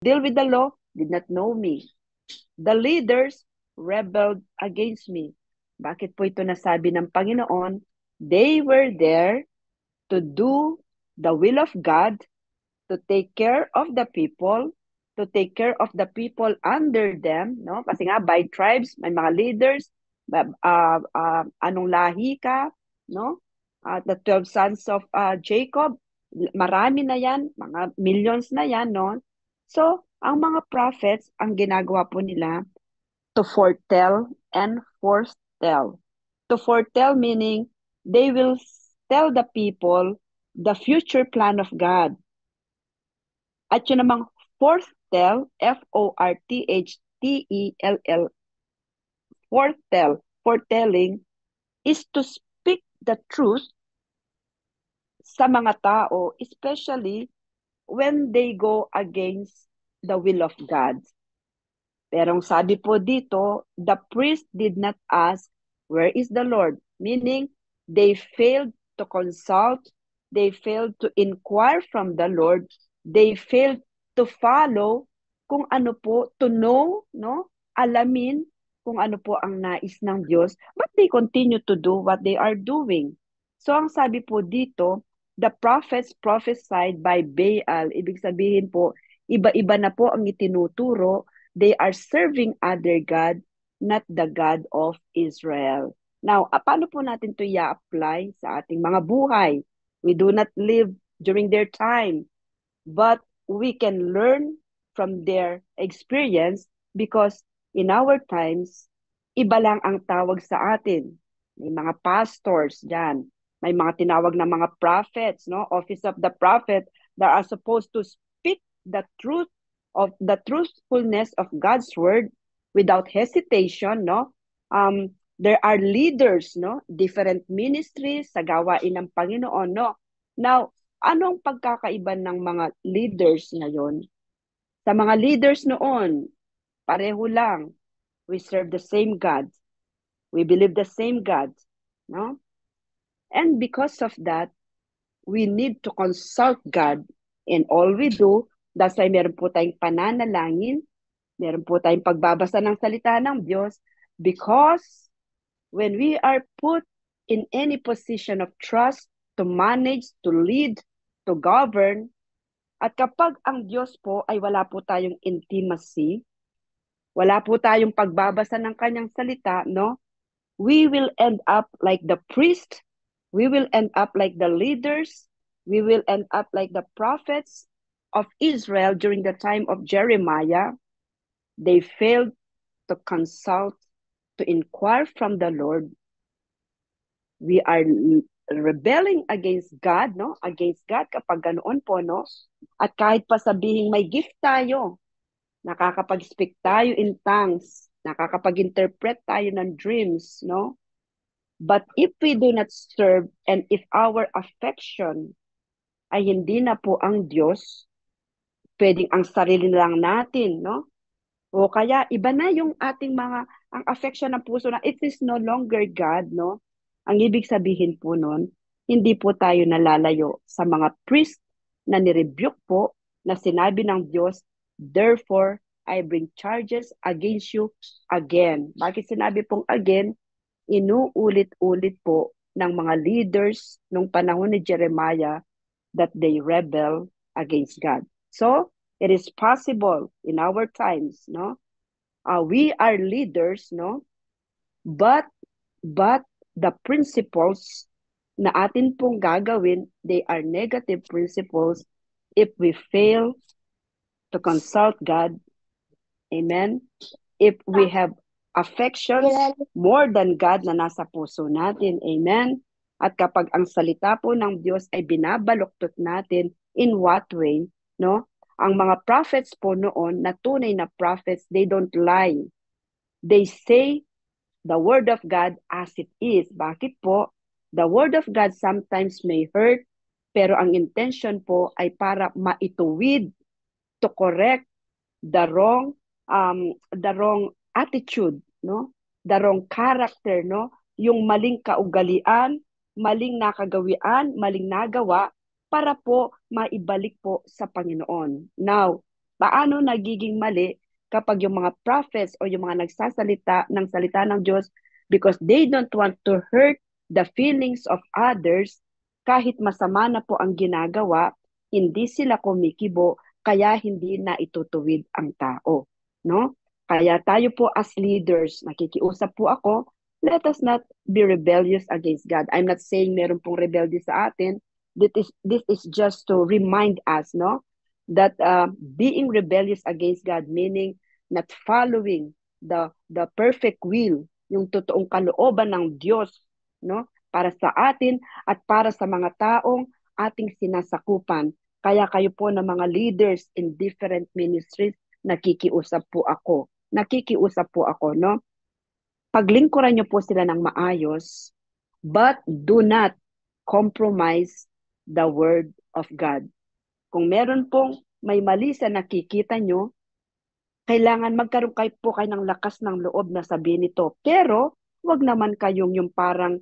deal with the law did not know me. The leaders rebelled against me. Bakit po ito nasabi ng Panginoon? They were there to do the will of God, to take care of the people, to take care of the people under them, no? Kasi nga by tribes, may mga leaders, anong lahi ka, no? The 12 sons of Jacob, marami na yan, mga millions na yan, no? So, ang mga prophets, ang ginagawa po nila, to foretell and foretell. To foretell meaning they will tell the people the future plan of God. At yun namang foretell, F-O-R-T-H-T-E-L-L, foretelling is to speak the truth sa mga tao, especially when they go against the will of God. Pero ang sabi po dito, the priest did not ask, where is the Lord? Meaning, they failed to consult, they failed to inquire from the Lord, they failed to follow kung ano po, to know, no? Alamin kung ano po ang nais ng Diyos, but they continue to do what they are doing. So ang sabi po dito, the prophets prophesied by Baal. Ibig sabihin po, iba-iba na po ang itinuturo. They are serving other God, not the God of Israel. Now, paano po natin ito i-apply sa ating mga buhay? We do not live during their time, but we can learn from their experience because in our times, iba lang ang tawag sa atin. May mga pastors dyan. May mga tinawag na mga prophets, no? Office of the prophet that are supposed to speak the truth of the truthfulness of God's word without hesitation, no? There are leaders, no? Different ministries sa gawain ng Panginoon, no? Now, anong pagkakaiba ng mga leaders ngayon? Sa mga leaders noon, pareho lang. We serve the same God. We believe the same God, no? And because of that, we need to consult God in all we do. That's why meron po tayong pananalangin, meron po tayong pagbabasa ng salita ng Diyos, because when we are put in any position of trust to manage, to lead, to govern, at kapag ang Diyos po ay wala po tayong intimacy, wala po tayong pagbabasa ng kanyang salita, no? We will end up like the priest, we will end up like the leaders, we will end up like the prophets of Israel during the time of Jeremiah. They failed to consult, to inquire from the Lord. We are rebelling against God, no? Against God kapag ganoon po, no? At kahit pa sabihin may gift tayo, nakakapag-speak tayo in tongues, nakakapag-interpret tayo ng dreams, no? But if we do not serve and if our affection ay hindi na po ang Diyos, pwedeng ang sarili lang natin, no? O kaya iba na yung ating mga, ang affection ng puso na it is no longer God, no? Ang ibig sabihin po nun, hindi po tayo nalalayo sa mga priest na nirebuke po na sinabi ng Diyos, therefore, I bring charges against you again. Bakit sinabi pong again? Inuulit-ulit po ng mga leaders nung panahon ni Jeremiah that they rebel against God. So, it is possible in our times, no? We are leaders, no? But the principles na atin pong gagawin, they are negative principles if we fail to consult God. Amen? If we have affections more than God na nasa puso natin. Amen? At kapag ang salita po ng Diyos ay binabaluktot natin, in what way? No? Ang mga prophets po noon, na tunay na prophets, they don't lie. They say the word of God as it is. Bakit po? The word of God sometimes may hurt, pero ang intention po ay para maituwid, to correct the wrong attitude, no? The wrong character, no? Yung maling kaugalian, maling nakagawian, maling nagawa para po maibalik po sa Panginoon. Now, Paano nagiging mali kapag yung mga prophets o yung mga nagsasalita ng salita ng Diyos because they don't want to hurt the feelings of others, kahit masama na po ang ginagawa, hindi sila kumikibo, kaya hindi na itutuwid ang tao. No? Kaya tayo po as leaders, nakikiusap po ako, let us not be rebellious against God. I'm not saying meron pong rebellious sa atin. This is just to remind us, no? That being rebellious against God, meaning not following the perfect will, yung totoong kalooban ng Diyos, no? Para sa atin at para sa mga taong ating sinasakupan. Kaya kayo po ng mga leaders in different ministries, nakikiusap po ako. Nakikiusap po ako, no? Paglingkuran niyo po sila ng maayos, but do not compromise the word of God. Kung meron pong may mali sa nakikita nyo, kailangan magkaroon kayo ng lakas ng loob na sabihin ito. Pero, wag naman kayong yung parang,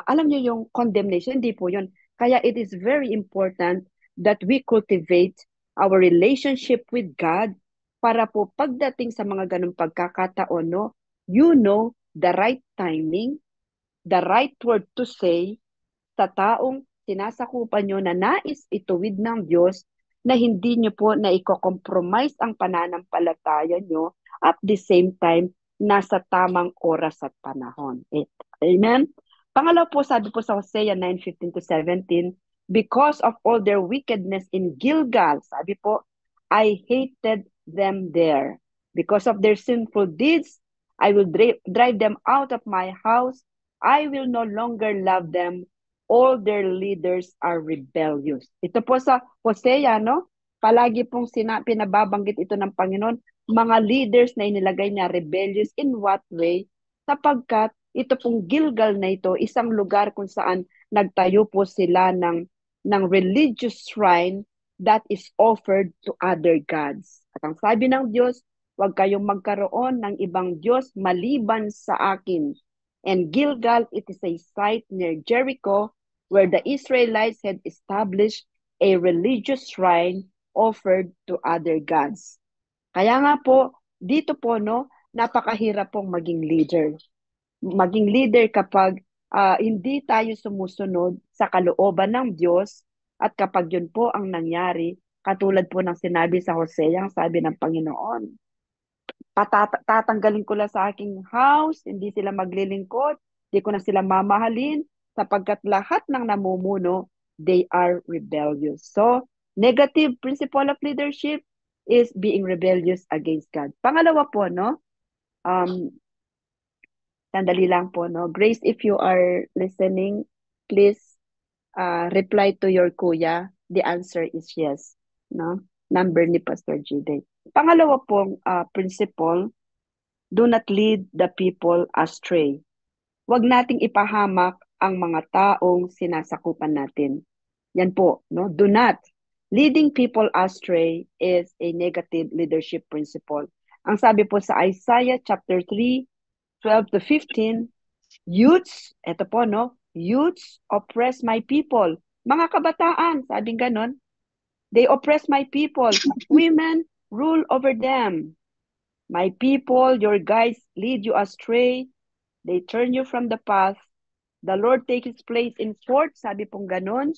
alam nyo yung condemnation, hindi po yun. Kaya it is very important that we cultivate our relationship with God para po pagdating sa mga ganong pagkakataon, no, you know the right timing, the right word to say sa taong sinasakupan nyo na nais ituwid ng Diyos na hindi nyo po na i-compromise ang pananampalataya nyo at the same time nasa tamang oras at panahon. Amen? Pangalaw po, sabi po sa Hosea 9:15-17, because of all their wickedness in Gilgal, sabi po, I hated them there. Because of their sinful deeds, I will drive them out of my house. I will no longer love them. All their leaders are rebellious. Ito po sa Hosea, no? Palagi pong pinababanggit ito ng Panginoon, mga leaders na inilagay niya rebellious in what way? Sapagkat ito pong Gilgal na ito, isang lugar kung saan nagtayo po sila ng religious shrine that is offered to other gods. At ang sabi ng Diyos, huwag kayong magkaroon ng ibang Diyos maliban sa akin. And Gilgal, it is a site near Jericho where the Israelites had established a religious shrine offered to other gods. Kaya nga po, dito po, no, napakahirap pong maging leader. Maging leader kapag hindi tayo sumusunod sa kalooban ng Diyos at kapag yun po ang nangyari, katulad po ng sinabi sa Hosea, ang sabi ng Panginoon, tatanggalin ko lang sa aking house, hindi sila maglilingkod, hindi ko na sila mamahalin, sapagkat lahat ng namumuno, they are rebellious. So, negative principle of leadership is being rebellious against God. Pangalawa po, no? Sandali lang po, no? Grace, if you are listening, please reply to your kuya. The answer is yes, no? Number ni Pastor Jide. Pangalawa pong principle, do not lead the people astray. Huwag nating ipahamak ang mga taong sinasakupan natin. Yan po, no? Do not. Leading people astray is a negative leadership principle. Ang sabi po sa Isaiah chapter 3:12-15, youths, eto po, no? Youths oppress my people. Mga kabataan, sabing ganon, they oppress my people. Women rule over them. My people, your guides lead you astray. They turn you from the path. The Lord takes his place in court. Sabi pong ganon.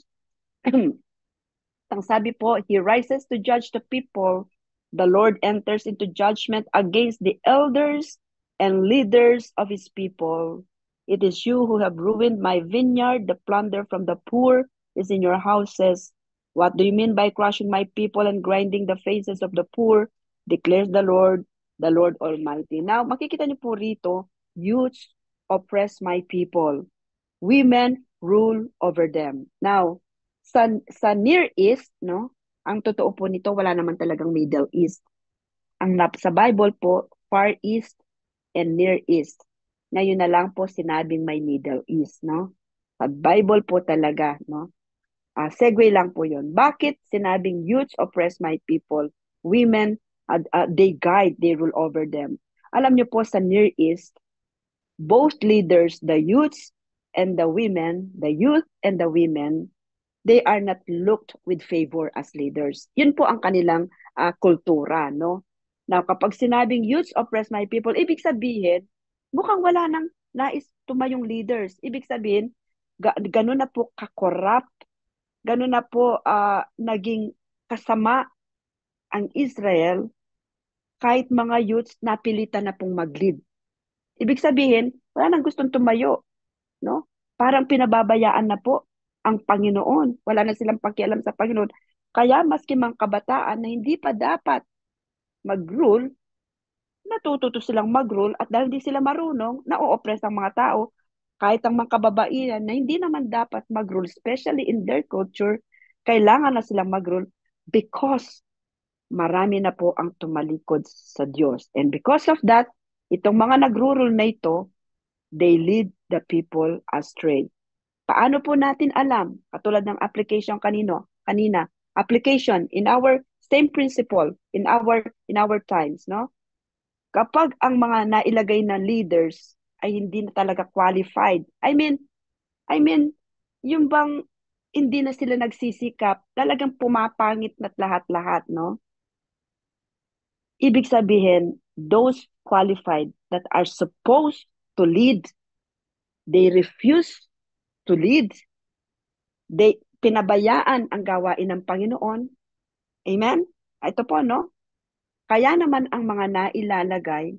Ang sabi po, he rises to judge the people. The Lord enters into judgment against the elders and leaders of his people. It is you who have ruined my vineyard. The plunder from the poor is in your houses. What do you mean by crushing my people and grinding the faces of the poor? Declares the Lord Almighty. Now, makikita niyo po rito, youths oppress my people. Women rule over them. Now, sa Near East, no, ang totoo po nito, wala naman talagang Middle East. Ang sa Bible po, Far East and Near East. Ngayon na lang po sinabing may Middle East, no? Sa Bible po talaga, no? Segue lang po yon. Bakit sinabing youths oppress my people? Women, they guide, they rule over them. Alam niyo po sa Near East, both leaders, the youth and the women, they are not looked with favor as leaders. Yun po ang kanilang kultura, no? Now, kapag sinabing youths oppress my people, ibig sabihin, mukhang wala nang nais tumayong leaders. Ibig sabihin, ganun na po kakorap, ganun na po naging kasama ang Israel, kahit mga youths napilitan na pong mag-lead. Ibig sabihin, wala nang gustong tumayo, no? Parang pinababayaan na po ang Panginoon. Wala na silang pakialam sa Panginoon. Kaya maski mga kabataan na hindi pa dapat mag-rule, natututo silang mag-rule at dahil hindi sila marunong, na-oppress ang mga tao. Kahit ang mga kababaihan na hindi naman dapat mag-rule, especially in their culture, kailangan na silang mag-rule because marami na po ang tumalikod sa Diyos. And because of that, itong mga nag-rule na ito, they lead the people astray. Paano po natin alam? Katulad ng application kanina, application in our same principle in our times, no? Kapag ang mga nailagay na leaders ay hindi na talaga qualified. I mean, yung bang hindi na sila nagsisikap, talagang pumapangit na lahat-lahat, no? Ibig sabihin, those qualified that are supposed to lead, they refuse to lead. Pinabayaan ang gawain ng Panginoon. Amen? Ito po, no? Kaya naman ang mga nailalagay,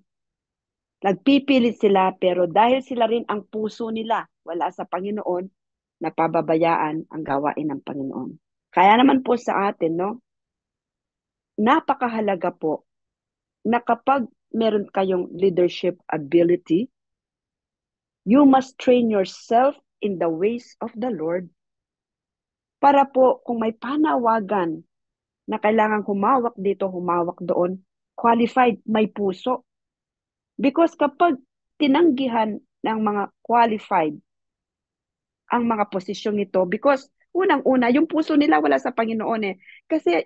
nagpipilit sila, pero dahil sila rin ang puso nila, wala sa Panginoon, napababayaan ang gawain ng Panginoon. Kaya naman po sa atin, no? Napakahalaga po na kapag meron kayong leadership ability, you must train yourself in the ways of the Lord para po kung may panawagan na kailangan humawak dito, humawak doon, qualified, may puso. Because kapag tinanggihan ng mga qualified ang mga posisyong ito, because unang-una, yung puso nila wala sa Panginoon eh. Kasi,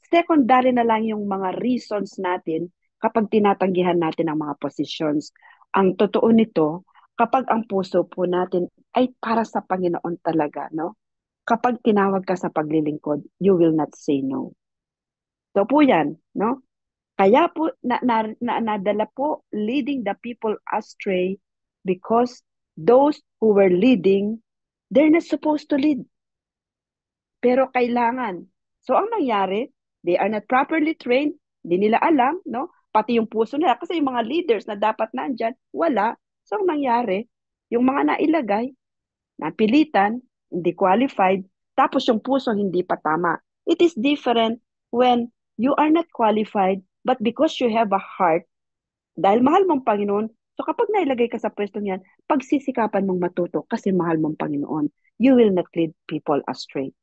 secondary na lang yung mga reasons natin kapag tinatanggihan natin ang mga positions. Ang totoo nito, kapag ang puso po natin ay para sa Panginoon talaga, no? Kapag tinawag ka sa paglilingkod, you will not say no. So po yan, no? Kaya po nadala po leading the people astray because those who were leading, they're not supposed to lead. Pero kailangan. So ang nangyari, they are not properly trained, hindi nila alam, no? Pati yung puso nila, kasi yung mga leaders na dapat nandyan, wala. So ang nangyari, yung mga nailagay, napilitan, hindi qualified, tapos yung puso hindi pa tama. It is different when you are not qualified, but because you have a heart, dahil mahal mong Panginoon, so kapag nailagay ka sa pwestong yan, pagsisikapan mong matuto kasi mahal mong Panginoon, you will not lead people astray.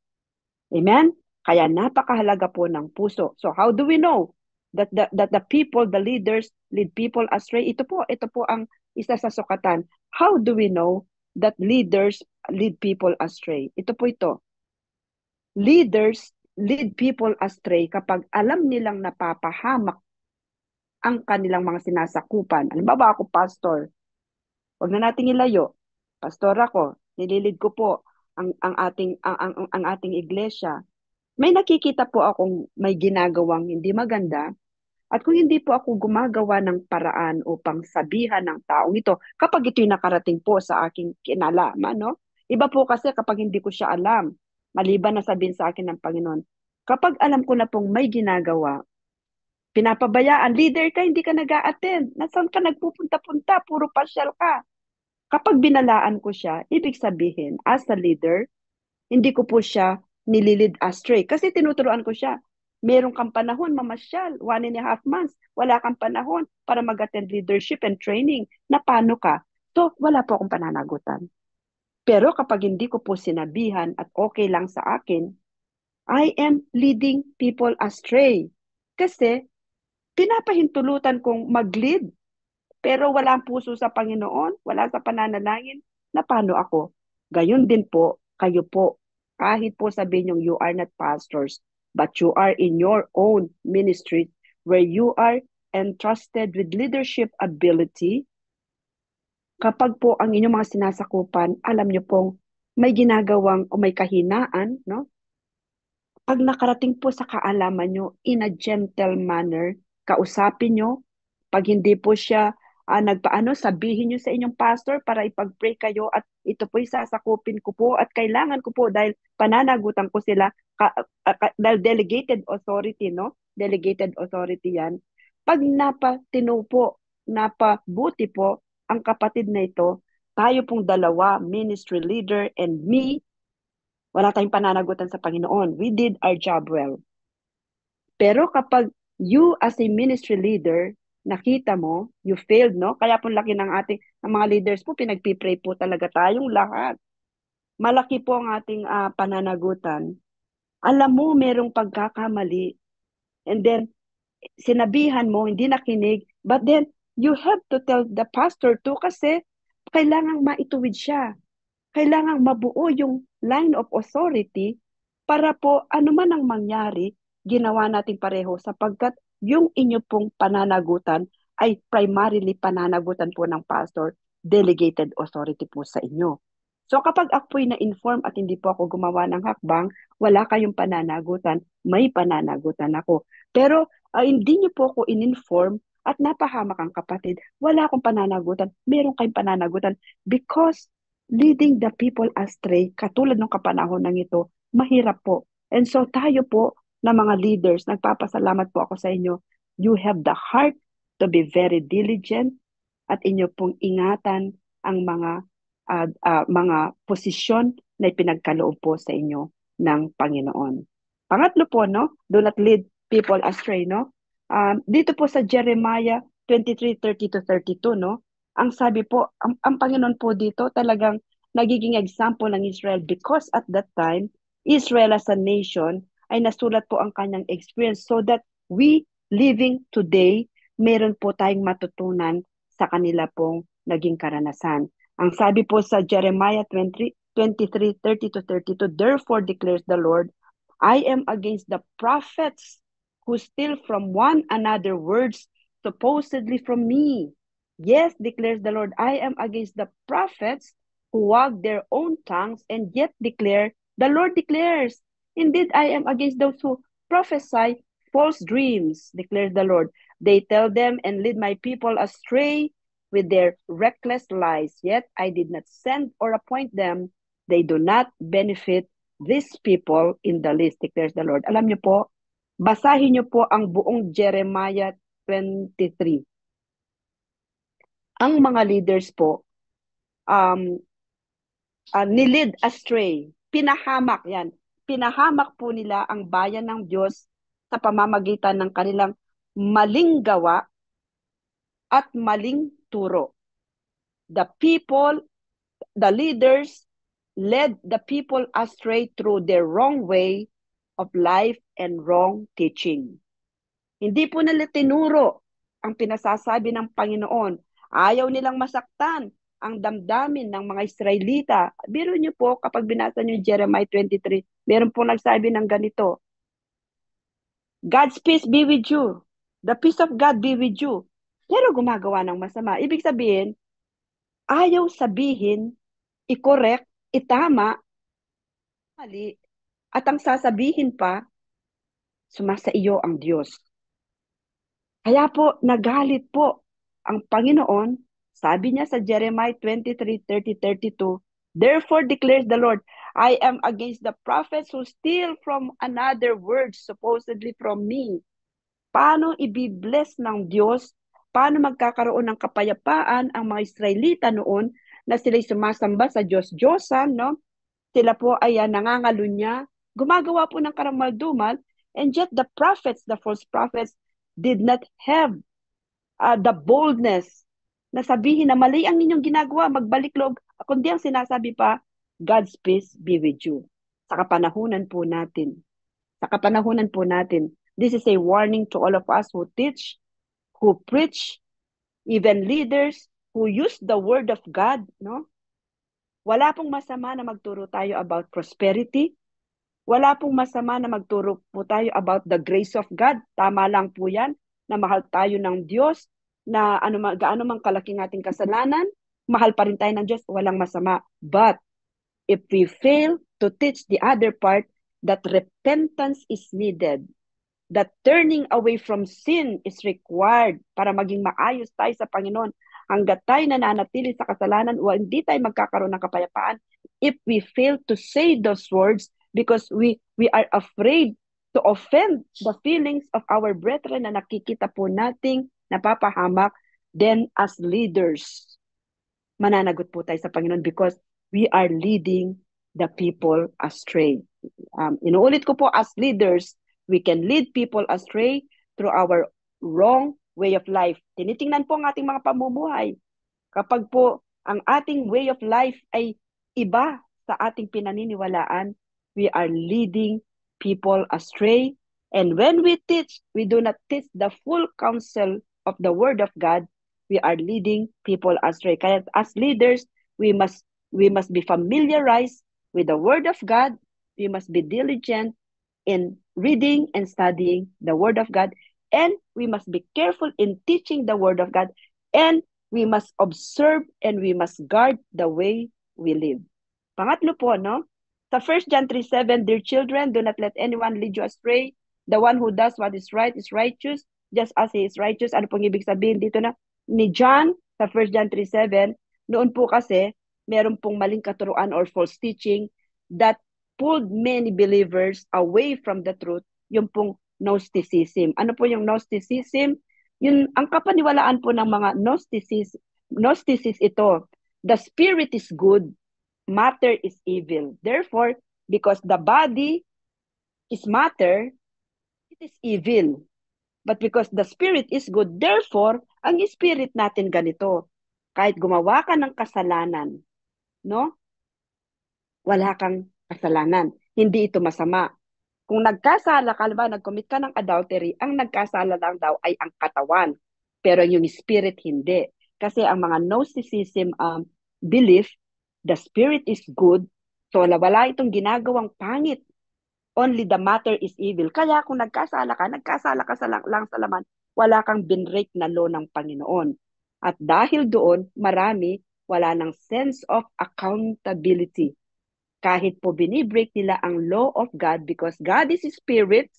Amen? Kaya napakahalaga po ng puso. So how do we know that the people, the leaders, lead people astray? Ito po ang isa sa sukatan. How do we know that leaders lead people astray? Ito. Leaders lead people astray kapag alam nilang napapahamak ang kanilang mga sinasakupan. Halimbawa ako, pastor. Huwag na nating ilayo. Pastor ako, nililid ko po ang ating iglesia. May nakikita po akong may ginagawang hindi maganda, at kung hindi po ako gumagawa ng paraan upang sabihan ng taong ito, kapag ito'y nakarating po sa aking kinalaman, no? Iba po kasi kapag hindi ko siya alam, maliban na sabihin sa akin ng Panginoon, kapag alam ko na pong may ginagawa, pinapabayaan, leader ka, hindi ka nag-a-attend, nasaan ka nagpupunta-punta, puro pasyal ka. Kapag binalaan ko siya, ibig sabihin, as a leader, hindi ko po siya nililid astray. Kasi tinuturuan ko siya. Meron kang panahon, mamasyal, 1.5 months. Wala kang panahon para mag-attend leadership and training. Na paano ka? So, wala po akong pananagutan. Pero kapag hindi ko po sinabihan at okay lang sa akin, I am leading people astray. Kasi, pinapahintulutan kong mag-lead. Pero wala ang puso sa Panginoon, wala sa pananalangin, na paano ako? Gayon din po, kayo po. Kahit po sabihin nyo, you are not pastors, but you are in your own ministry where you are entrusted with leadership ability. Kapag po ang inyong mga sinasakupan, alam nyo pong may ginagawang o may kahinaan, no? Pag nakarating po sa kaalaman nyo in a gentle manner, kausapin nyo. Pag hindi po siya nagpaano, sabihin nyo sa inyong pastor para ipag-pray kayo at ito po'y sasakupin ko po at kailangan ko po dahil pananagutan ko sila dahil delegated authority, no? Delegated authority yan. Pag napatino po, napabuti po ang kapatid na ito, tayo pong dalawa, ministry leader and me, wala tayong pananagutan sa Panginoon. We did our job well. Pero kapag you as a ministry leader, nakita mo, you failed, no? Kaya po laki ng ating, ng mga leaders po, pinagpipray po talaga tayong lahat. Malaki po ang ating pananagutan. Alam mo, merong pagkakamali. And then, sinabihan mo, hindi nakinig, but then, you have to tell the pastor too kasi kailangang maituwid siya. Kailangang mabuo yung line of authority para po ano man ang mangyari, ginawa natin pareho sapagkat yung inyo pong pananagutan ay primarily pananagutan po ng pastor, delegated authority po sa inyo. So kapag ako'y na-inform at hindi po ako gumawa ng hakbang, wala kayong pananagutan, may pananagutan ako. Pero hindi niyo po ako in-inform at napahamak ang kapatid, wala akong pananagutan, meron kayong pananagutan because leading the people astray, katulad ng kapanahon ng ito, mahirap po. And so tayo po na mga leaders, nagpapasalamat po ako sa inyo. You have the heart to be very diligent at inyo pong ingatan ang mga posisyon na ipinagkaloob po sa inyo ng Panginoon. Pangatlo po, no? Do not lead people astray, no? Dito po sa Jeremiah 23:30-32, no? Ang sabi po, ang Panginoon po dito talagang nagiging example ng Israel because at that time, Israel as a nation ay nasulat po ang kanyang experience so that we living today, meron po tayong matutunan sa kanila pong naging karanasan. Ang sabi po sa Jeremiah 23:30-32, therefore declares the Lord, I am against the prophets who steal from one another words supposedly from me. Yes, declares the Lord, I am against the prophets who wag their own tongues and yet declare, the Lord declares, indeed I am against those who prophesy false dreams, declares the Lord. They tell them and lead my people astray with their reckless lies. Yet I did not send or appoint them. They do not benefit these people in the least, declares the Lord. Alam niyo po, basahin niyo po ang buong Jeremiah 23. Ang mga leaders po, nilid astray, pinahamak yan. Pinahamak po nila ang bayan ng Diyos sa pamamagitan ng kanilang maling gawa at maling turo. The people, the leaders, led the people astray through their wrong way of life and wrong teaching. Hindi po nila tinuro ang pinasasabi ng Panginoon. Ayaw nilang masaktan ang damdamin ng mga Israelita. Biro niyo po, kapag binasa niyo Jeremiah 23, meron po nagsabi ng ganito, God's peace be with you. The peace of God be with you. Pero gumagawa ng masama. Ibig sabihin, ayaw sabihin, i-correct, itama, mali, at ang sasabihin pa, sumasa iyo ang Diyos. Kaya po, nagalit po ang Panginoon. Sabi niya sa Jeremiah 23:30-32, therefore declares the Lord, I am against the prophets who steal from another word supposedly from me. Paano ibibless ng Diyos? Paano magkakaroon ng kapayapaan ang mga Israelita noon na sila'y sumasamba sa Diyos-Diyosan, no? Sila po ay nangangalunya, gumagawa po ng karamaldumal, and yet the prophets, the false prophets, did not have the boldness na sabihin na mali ang inyong ginagawa, magbalik loob, kundi ang sinasabi pa, God's peace be with you. Sa kapanahunan po natin, this is a warning to all of us who teach, who preach, even leaders who use the word of God, no? Wala pong masama na magturo tayo about prosperity. Wala pong masama na magturo po tayo about the grace of God. Tama lang po yan, na mahal tayo ng Diyos, na gaano mang kalaking ating kasalanan, mahal pa rin tayo ng Diyos, walang masama. But, if we fail to teach the other part that repentance is needed, that turning away from sin is required para maging maayos tayo sa Panginoon, hanggat tayo nananatili sa kasalanan o hindi tayo magkakaroon ng kapayapaan, if we fail to say those words because we are afraid to offend the feelings of our brethren na nakikita po nating napapahamak, then as leaders, mananagot po tayo sa Panginoon because we are leading the people astray. Inuulit ko po, as leaders, we can lead people astray through our wrong way of life. Tinitingnan po ang ating mga pamumuhay. Kapag po ang ating way of life ay iba sa ating pinaniniwalaan, we are leading people astray. And when we teach, we do not teach the full counsel of the Word of God, we are leading people astray. Kaya as leaders, we must be familiarized with the Word of God. We must be diligent in reading and studying the Word of God. And we must be careful in teaching the Word of God. And we must observe and we must guard the way we live. Pangatlo po, no? Sa 1 John 3:7, dear children, do not let anyone lead you astray. The one who does what is right is righteous, just as he is righteous. Ano pong ibig sabihin dito na? Ni John, sa 1 John 3:7, noon po kasi, meron pong maling katuruan or false teaching that pulled many believers away from the truth, yung pong Gnosticism. Ano po yung Gnosticism? Yun, ang kapaniwalaan po ng mga Gnostics ito, the spirit is good, matter is evil. Therefore, because the body is matter, it is evil. But because the spirit is good, therefore, ang spirit natin ganito. Kahit gumawa ka ng kasalanan, no? Wala kang kasalanan. Hindi ito masama. Kung nagkasala ka, ba, nag-commit ka ng adultery, ang nagkasala lang daw ay ang katawan. Pero yung spirit, hindi. Kasi ang mga Gnosticism belief, the spirit is good, so wala itong ginagawang pangit. Only the matter is evil. Kaya kung nagkasala ka lang sa laman, wala kang binrake na law ng Panginoon. At dahil doon, marami wala ng sense of accountability. Kahit po binibreak nila ang law of God because God is Spirit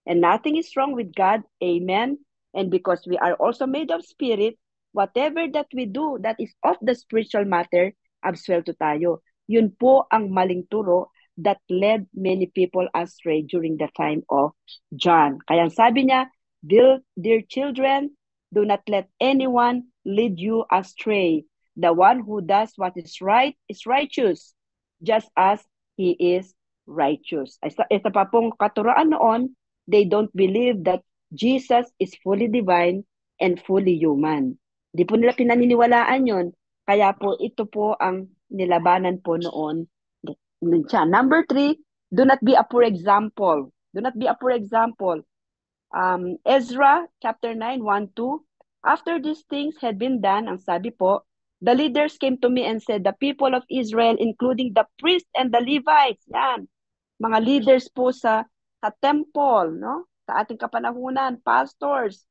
and nothing is wrong with God. Amen. And because we are also made of spirit, whatever that we do that is of the spiritual matter, absuelto tayo. Yun po ang maling turo that led many people astray during the time of John. Kaya sabi niya, dear children, do not let anyone lead you astray. The one who does what is right is righteous, just as he is righteous. Ito pa pong katuraan noon, they don't believe that Jesus is fully divine and fully human. Di po nila pinaniniwalaan yon. Kaya po ito po ang nilabanan po noon. Number 3, do not be a poor example. Do not be a poor example. Ezra chapter 9, 1-2. After these things had been done, ang sabi po, the leaders came to me and said, the people of Israel, including the priests and the Levites, yan, mga leaders po sa temple, no? Sa ating kapanahunan, pastors,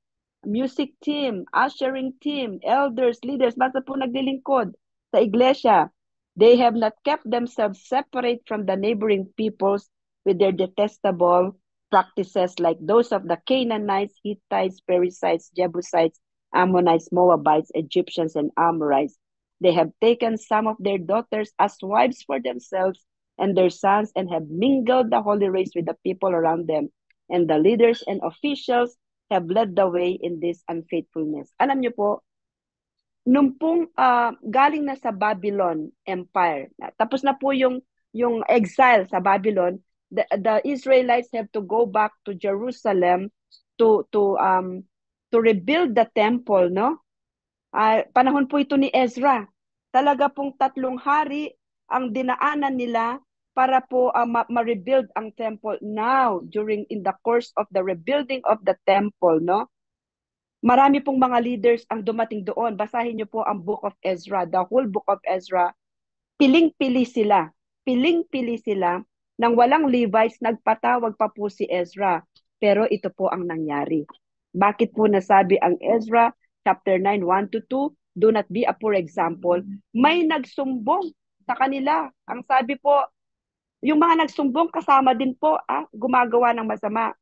music team, ushering team, elders, leaders, basta po naglilingkod sa iglesia. They have not kept themselves separate from the neighboring peoples with their detestable practices like those of the Canaanites, Hittites, Perizzites, Jebusites, Ammonites, Moabites, Egyptians, and Amorites. They have taken some of their daughters as wives for themselves and their sons and have mingled the holy race with the people around them. And the leaders and officials have led the way in this unfaithfulness. Alam niyo po, nung pong galing na sa Babylon Empire, tapos na po yung exile sa Babylon, the Israelites have to go back to Jerusalem to rebuild the temple, no? Panahon po ito ni Ezra. Talaga pong 3 hari ang dinaanan nila para po ma-rebuild ang temple. Now, in the course of the rebuilding of the temple, no? Marami pong mga leaders ang dumating doon. Basahin niyo po ang Book of Ezra, the whole Book of Ezra. Piling-pili sila. Piling-pili sila. Nang walang Levites, nagpatawag pa po si Ezra. Pero ito po ang nangyari. Bakit po nasabi ang Ezra chapter 9, 1-2, do not be a poor example? May nagsumbong sa kanila. Ang sabi po, yung mga nagsumbong kasama din po, gumagawa ng masama.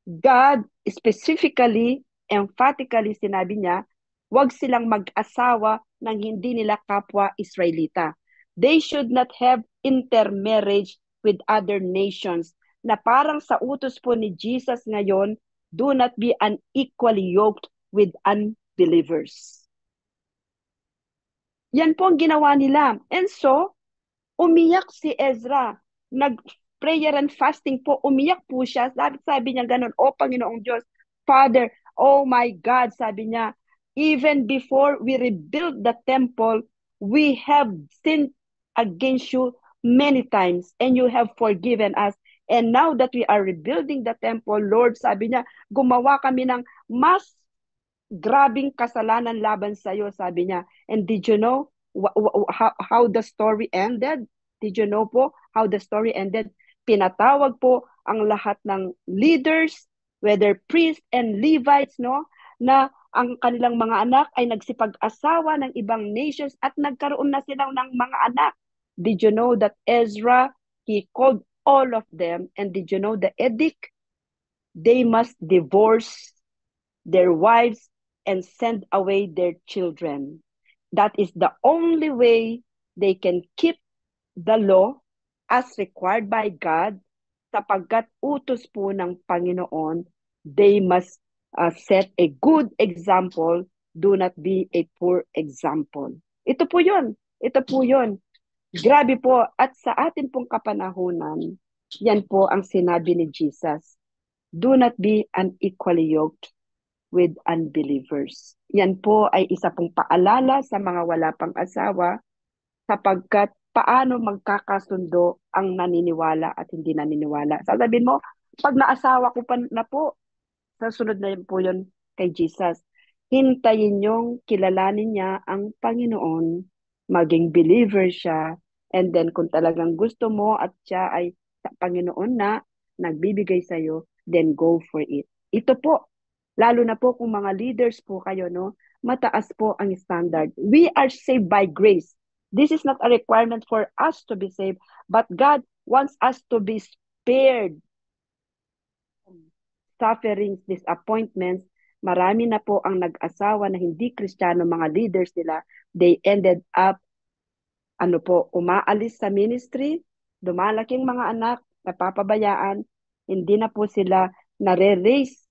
God specifically, emphatically sinabi niya, huwag silang mag-asawa ng hindi nila kapwa Israelita. They should not have intermarriage with other nations. Na parang sa utos po ni Jesus ngayon, do not be unequally yoked with unbelievers. Yan po ang ginawa nila. And so, umiyak si Ezra. Nag-prayer and fasting po. Umiyak po siya. Sabi niya ganun, O Panginoong Diyos, Father, oh my God, sabi niya, even before we rebuild the temple, we have sinned against you many times and you have forgiven us. And now that we are rebuilding the temple, Lord, sabi niya, gumawa kami ng mas grabing kasalanan laban sa iyo, sabi niya. And did you know how the story ended? Did you know po how the story ended? Pinatawag po ang lahat ng leaders, whether priests and Levites, no, na ang kanilang mga anak ay nagsipag-asawa ng ibang nations at nagkaroon na sila ng mga anak. Did you know that Ezra, he called all of them, and did you know the edict? They must divorce their wives and send away their children. That is the only way they can keep the law as required by God, sapagkat utos po ng Panginoon, they must set a good example, do not be a poor example. Ito po yun. Ito po yun. Grabe po. At sa atin pong kapanahunan, yan po ang sinabi ni Jesus. Do not be unequally yoked with unbelievers. Yan po ay isa pong paalala sa mga wala pang asawa sapagkat paano magkakasundo ang naniniwala at hindi naniniwala. Sasabihin mo, pag naasawa ko pa na po, sa sunod na yun po yun kay Jesus. Hintayin niyong kilalanin niya ang Panginoon, maging believer siya, and then kung talagang gusto mo at siya ay sa Panginoon na nagbibigay sa'yo, then go for it. Ito po, lalo na po kung mga leaders po kayo, no, mataas po ang standard. We are saved by grace. This is not a requirement for us to be saved, but God wants us to be spared sufferings, disappointments. Marami na po ang nag-asawa na hindi Kristiyano, mga leaders nila. They ended up, umaalis sa ministry, dumalaking mga anak, napapabayaan, hindi na po sila nare-raise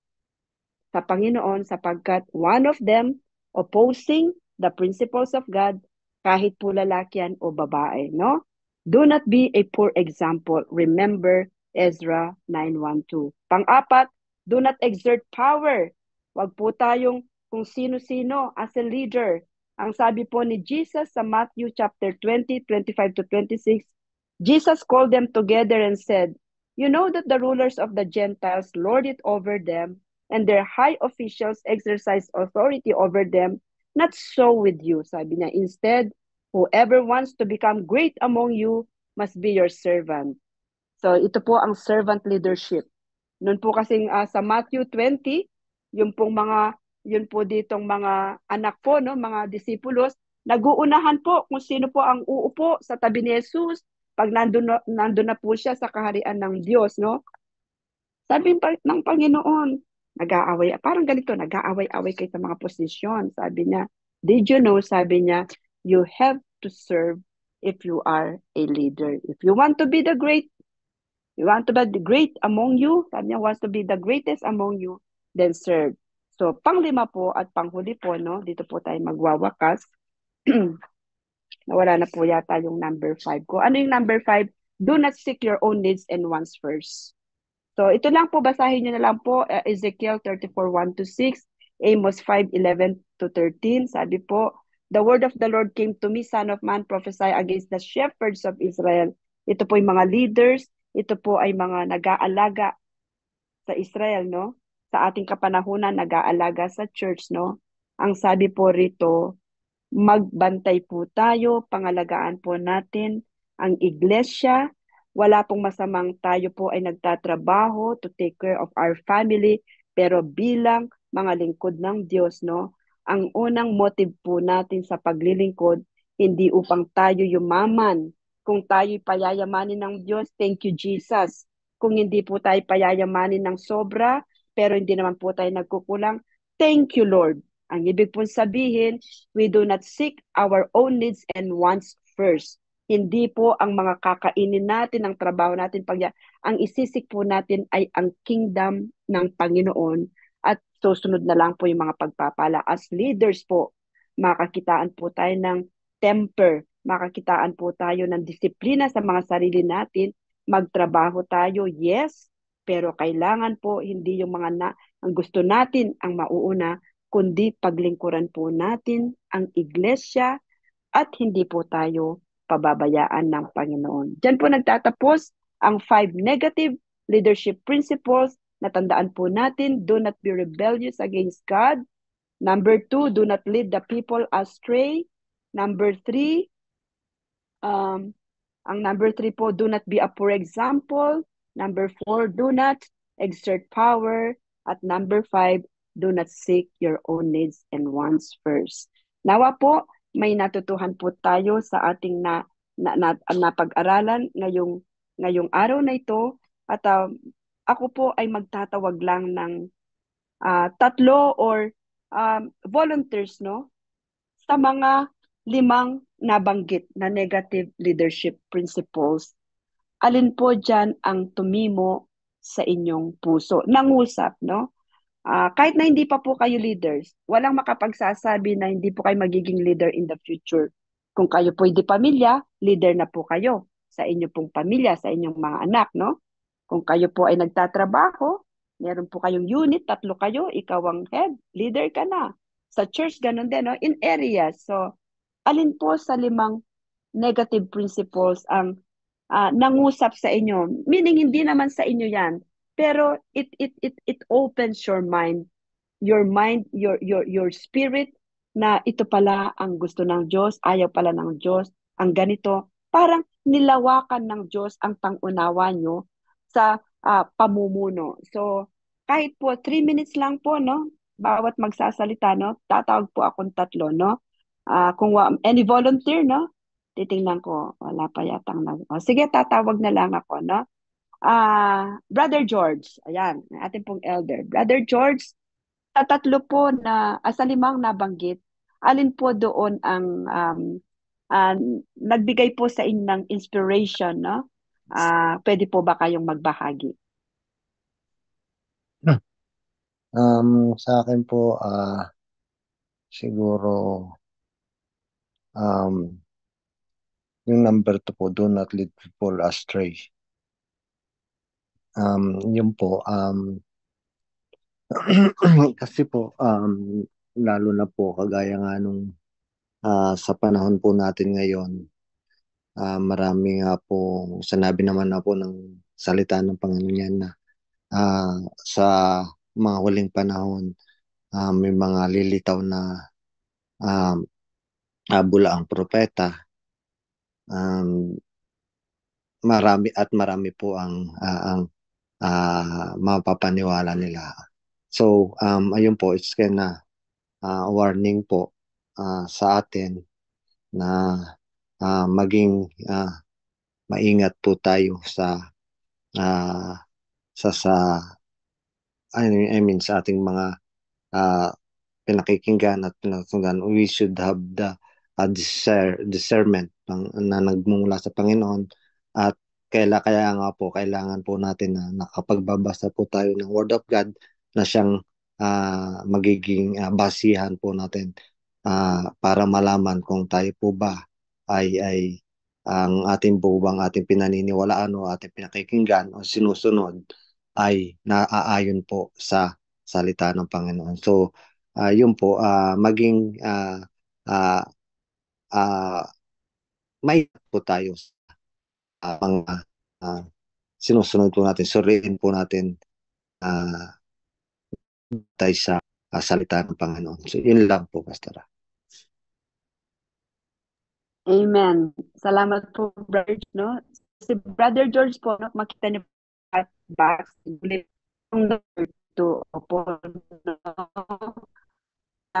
sa Panginoon sapagkat one of them opposing the principles of God, kahit po lalaki yan o babae, no? Do not be a poor example. Remember Ezra 9:1-2. Pang-apat, do not exert power. Wag po tayong kung sino-sino as a leader. Ang sabi po ni Jesus sa Matthew chapter 20:25-26, Jesus called them together and said, you know that the rulers of the Gentiles lord it over them, and their high officials exercise authority over them. Not so with you, sabi niya. Instead, whoever wants to become great among you must be your servant. So ito po ang servant leadership. Noon po kasing sa Matthew 20, yung yun po ditong mga anak po, no, mga disipulos, nag-uunahan po kung sino po ang uupo sa tabi ni Jesus pag nandun na po siya sa kaharian ng Diyos, no? Sabi ng Panginoon, nag-aaway, parang ganito, nag-aaway-away kayo sa mga posisyon. Sabi niya, did you know, sabi niya, you have to serve if you are a leader. If you want to be the great, you want to be the great among you, sabi niya, wants to be the greatest among you, then serve. So, panglima po at panghuli po, no, dito po tayo magwawakas. Nawala na po yata yung number 5 ko. Ano yung number 5? Do not seek your own needs and wants first. So ito lang po, basahin nyo na lang po, Ezekiel 34:1-6, Amos 5:11-13. Sabi po, the word of the Lord came to me, son of man, prophesy against the shepherds of Israel. Ito po yung mga leaders, ito po ay mga nag-aalaga sa Israel, no? Sa ating kapanahunan, nag-aalaga sa church, no? Ang sabi po rito, magbantay po tayo, pangalagaan po natin ang iglesia. Wala pong masamang tayo po ay nagtatrabaho to take care of our family, pero bilang mga lingkod ng Diyos, no, ang unang motive po natin sa paglilingkod, hindi upang tayo yumaman, Kung tayo'y payayamanin ng Diyos, thank you, Jesus. Kung hindi po tayo payayamanin ng sobra, pero hindi naman po tayo nagkukulang, thank you, Lord. Ang ibig pong sabihin, we do not seek our own needs and wants first. Hindi po ang mga kakainin natin, ang trabaho natin, ang isisik po natin ay ang kingdom ng Panginoon at susunod na lang po yung mga pagpapala. As leaders po, makakitaan po tayo ng temper, makakitaan po tayo ng disiplina sa mga sarili natin, magtrabaho tayo, yes, pero kailangan po hindi yung ang gusto natin ang mauuna, kundi paglingkuran po natin ang iglesia at hindi po tayo pababayaan ng Panginoon. Diyan po nagtatapos ang 5 negative leadership principles. Natandaan po natin, do not be rebellious against God. Number 2, do not lead the people astray. Number 3, ang number 3 po, do not be a poor example. Number 4, do not exert power. At number 5, do not seek your own needs and wants first. Nawa po, may natutuhan po tayo sa ating napag-aralan ngayong araw na ito. At ako po ay magtatawag lang ng tatlo or volunteers, no? Sa mga 5 nabanggit na negative leadership principles, alin po dyan ang tumimo sa inyong puso? Nangusap, no? Kahit na hindi pa po kayo leaders, walang makapagsasabi na hindi po kayo magiging leader in the future. Kung kayo po hindi pamilya, leader na po kayo sa inyong pong pamilya, sa inyong mga anak, no? Kung kayo po ay nagtatrabaho, meron po kayong unit, 3 kayo, ikaw ang head, leader ka na. Sa church, ganun din, no? In areas. So, alin po sa 5 negative principles ang nangusap sa inyo? Meaning, hindi naman sa inyo yan. Pero it opens your mind, your spirit, na ito pala ang gusto ng Diyos, ayaw pala ng Diyos, ang ganito. Parang nilawakan ng Diyos ang pangunawa nyo sa pamumuno. So, kahit po 3 minutes lang po, no? Bawat magsasalita, no? Tatawag po akong 3, no? Kung any volunteer, no? Titingnan ko, wala pa yatang sige, tatawag na lang ako, no? Brother George, ayan, ating pong elder. Brother George, sa 3 po sa 5 nabanggit, alin po doon ang uh, nagbigay po sa inyo ng inspiration, no? Pwede po ba kayong magbahagi? Sa akin po, siguro, yung number 2 po, do not lead people astray. Yun po, kasi po, lalo na po, kagaya nga nung sa panahon po natin ngayon, marami nga po, sinabi naman na po ng salita ng Panginoon yan na sa mga huling panahon, may mga lilitaw na bulaang propeta. Marami po ang mapapaniwala nila. So, ayun po, it's kinda warning po sa atin na maging maingat po tayo sa I mean sa ating mga pinakikinggan at pinakinggan. We should have the discernment na nagmumula sa Panginoon, at kaya nga po kailangan po natin na nakapagbabasa po tayo ng Word of God na siyang magiging basihan po natin para malaman kung tayo po ba ay ang ating pinaniniwalaan o ating pinakikinggan o sinusunod ay naaayon po sa salita ng Panginoon. So, yun po, maging may po tayo sa mga sinusunod po natin, suriin po natin tayo sa salita ng Panginoon. So, yun lang po, Pastor. Amen. Salamat po, Brother George, no? Si Brother George po, no, makita niyo at box, yung number 2, opo, no?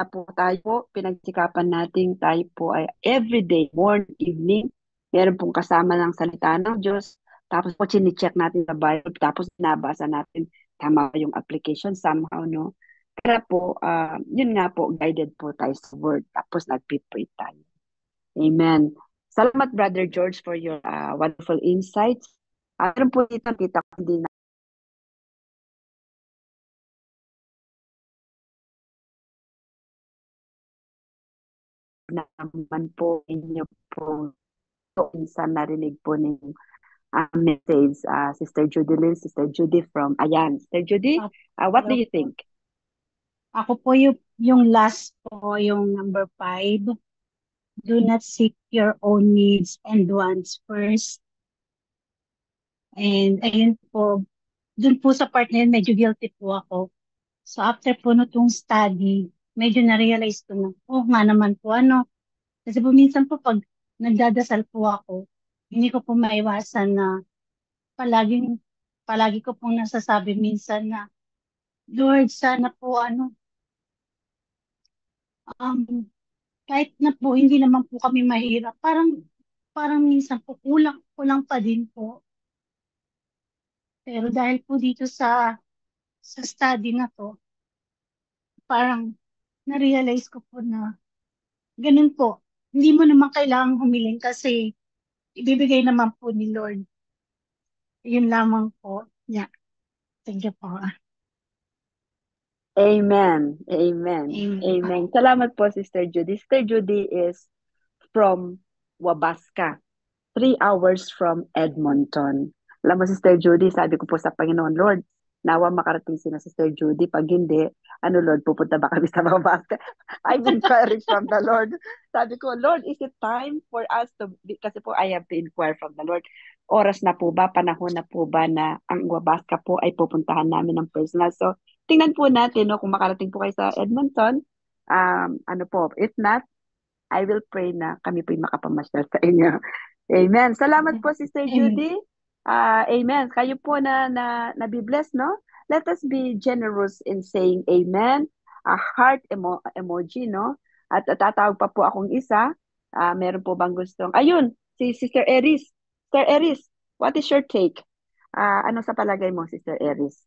Po tayo po, pinagsikapan natin tayo po ay everyday, morning, evening, Meron pong kasama ng salita ng Diyos. Tapos po, chine-check natin sa Bible. Tapos, nabasa natin tama ba yung application somehow, no? Kaya po, yun nga po, guided po tayo sa word. Tapos, nagpipray tayo. Amen. Salamat, Brother George, for your wonderful insights. Meron po dito, kita ko hindi naman po inyo po minsan narinig po ng message, Sister Judy Lynn, Sister Judy from Ayan. Sister Judy, what do Hello you po. think? Ako po yung last po, yung number 5. Do not seek your own needs and wants first. And ayun po, dun po sa part na yun, medyo guilty po ako. So after po nitong study, medyo na-realize ko na, oh nga naman po, ano. Kasi po minsan po pag nagdadasal po ako, hindi ko po maiwasan na palagi ko pong nasasabi minsan na, Lord, sana po um, kahit na po hindi naman po kami mahirap, parang minsan po kulang pa din po. Pero dahil po dito sa study na to, parang na-realize ko po na ganun po. Hindi mo naman kailangang humiling kasi ibibigay naman po ni Lord. Yun lamang po. Yeah. Thank you po. Amen. Amen. Amen. Amen. Salamat po, Sister Judy. Sister Judy is from Wabaska, 3 hours from Edmonton. Alam mo, Sister Judy, sabi ko po sa Panginoon, Lord, nawa makarating si na Sister Judy. Pag hindi, ano Lord, pupunta ba kami sa Wabaska? I'm inquiring from the Lord. Sabi ko, Lord, is it time for us to, kasi po I have to inquire from the Lord. Oras na po ba, panahon na po ba na ang Wabaska po ay pupuntahan namin ng personal. So, tingnan po natin, no, kung makarating po kayo sa Edmonton, ano po, if not, I will pray na kami po'y makapamasyal sa inyo. Amen. Salamat po, Sister Amen. Judy. Amen. Kayo po na be-bless, no? Let us be generous in saying amen. A heart emoji, no? At tatawag pa po akong isa. Meron po bang gustong... Ayun, si Sister Eris. Sister Eris, what is your take? Ano sa palagay mo, Sister Eris?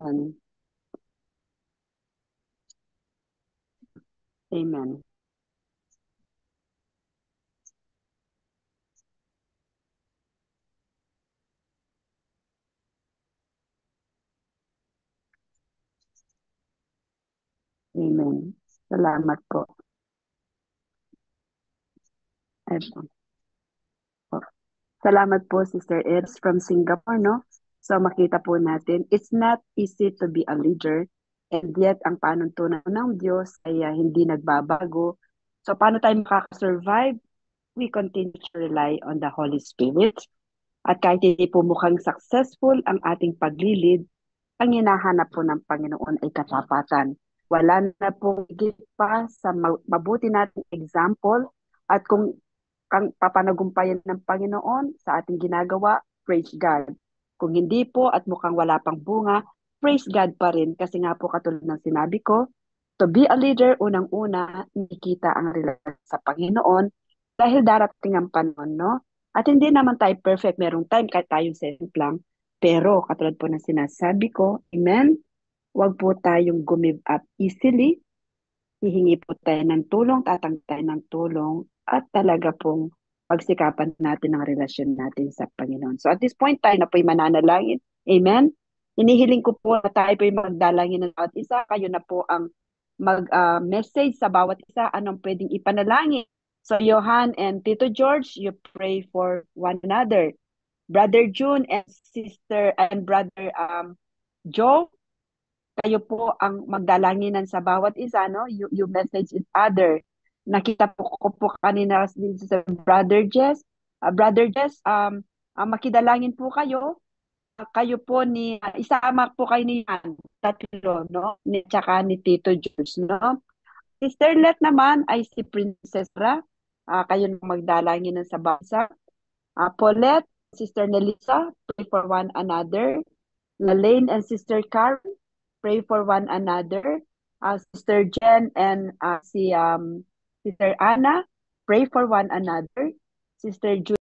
Amen. Amen. Amen. Salamat po. Eto. Salamat po, Sister Eds from Singapore, no? So makita po natin, it's not easy to be a leader, and yet ang panuntunan ng Diyos ay hindi nagbabago. So paano tayo makakasurvive? We continue to rely on the Holy Spirit. At kahit hindi po mukhang successful ang ating paglilid, ang hinahanap po ng Panginoon ay katapatan. Wala na pong higit pa sa mabuti nating example, at kung papanagumpayan ng Panginoon sa ating ginagawa, praise God. Kung hindi po at mukhang wala pang bunga, praise God pa rin, kasi nga po katulad ng sinabi ko, to be a leader, unang-una, nakikita ang relasyon sa Panginoon dahil darating ang panahon, no? At hindi naman tayo perfect, merong time kahit tayong self lang, pero katulad po ng sinasabi ko, amen, huwag po tayong give up easily, hihingi po tayo ng tulong, tatang tayo ng tulong, at talaga pong pagsikapan natin ang relasyon natin sa Panginoon. So at this point, tayo na po'y mananalangin. Amen? Inihiling ko po na tayo po'y magdalangin ng bawat isa. Kayo na po ang mag-message sa bawat isa, anong pwedeng ipanalangin. So Johan and Tito George, you pray for one another. Brother June and Sister and Brother Joe, kayo po ang magdalanginan sa bawat isa, no? You message each other. Nakita ko po kanina sa Brother Jess. Brother Jess, makidalangin po kayo. Kayo po isama po kayo niyan, tatlo, no? Tsaka ni Tito George, no? Sister Let naman ay si Princess Ra. Kayo na magdalangin sa bawat. Paulette, Sister Nelisa, pray for one another. Lane and Sister Karen, pray for one another. Sister Jen and Sister Anna, pray for one another. Sister